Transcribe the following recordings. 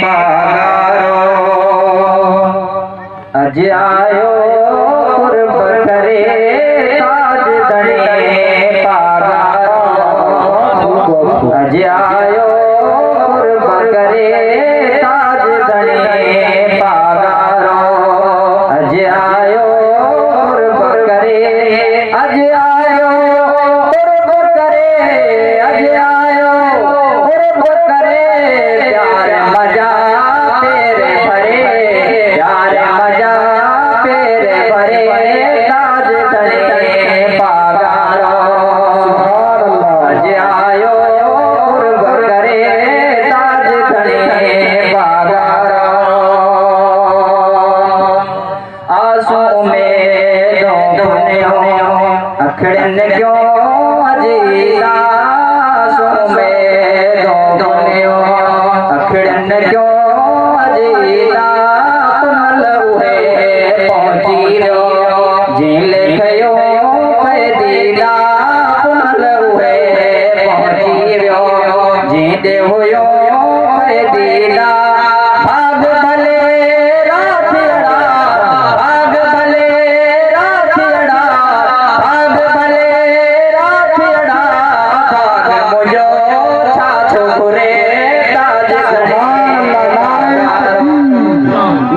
पागारो अज आयो कुर्ब करे ताज धणे पागारो अज आयो कुर्ब करे ताज धणे पागारो अज आयो कुर्ब करे अज आयो कुर्ब करे अज आयो कुर्ब करे प्यार मजा तेरे भरे प्यार मजा तेरे भरे ताज धणे पागारो अज आयो कुर्ब करे ताज धणे पागारो आंसू में दो अखड़न क्यों अजीला आंसू में दो अखड़न क्यों अजीला पुनल हुए पहुंची रो झील खयो कैदीला पुनल हुए पहुंची रो जीते हुयो कैदीला भाग भले राथियड़ा भाग भले राथियड़ा भाग भले राथियड़ा भाग मुझो छाछो घुरे ताज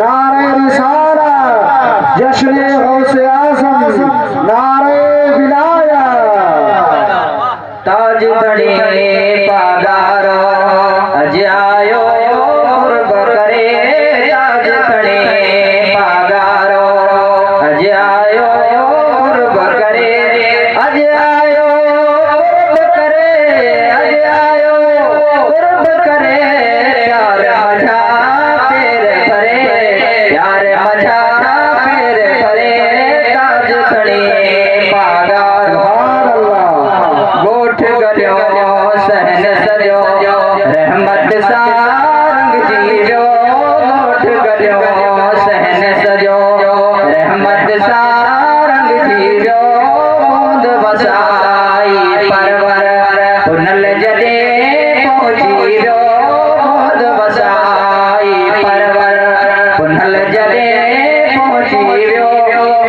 नारे रिसाला जश्न गौसे आज़म नारे विलाया ताज धणे पागारो अज आयो कुर्ब करे ताज धणे पागारो अज आयो कुर्ब करे अज आयो कुर्ब करे अज आयो कुर्ब करे प्यार मजा तेरे भरे प्यार मजा तेरे भरे ताज धणे पागारो गोठ गलियो सहन सरियो रहमत सारंग जीवियो गोठ गलियो सहन सरियो रहमत सारंग जीवियो बूंद वसाई परवर पुनल जदे पहुंचीरो बूंद वसाई परवर पुनल जदे पहुंचीरो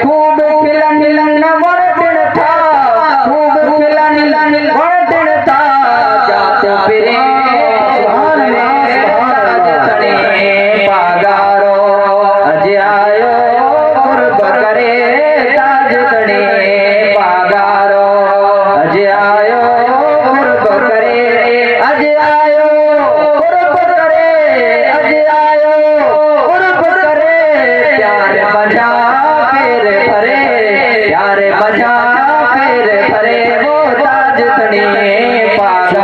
खूब खिलन वरदिन था खूब खिलन वरदिन था जात फिरे ताज धणे पागारो अज आयो कुर्ब करे ताज धणे पागारो अज आयो कुर्ब करे अज आयो कुर्ब करे अज आयो कुर्ब करे प्यार मजा तेरे भरे प्यार मजा तेरे भरे वो ताज धणे पागारो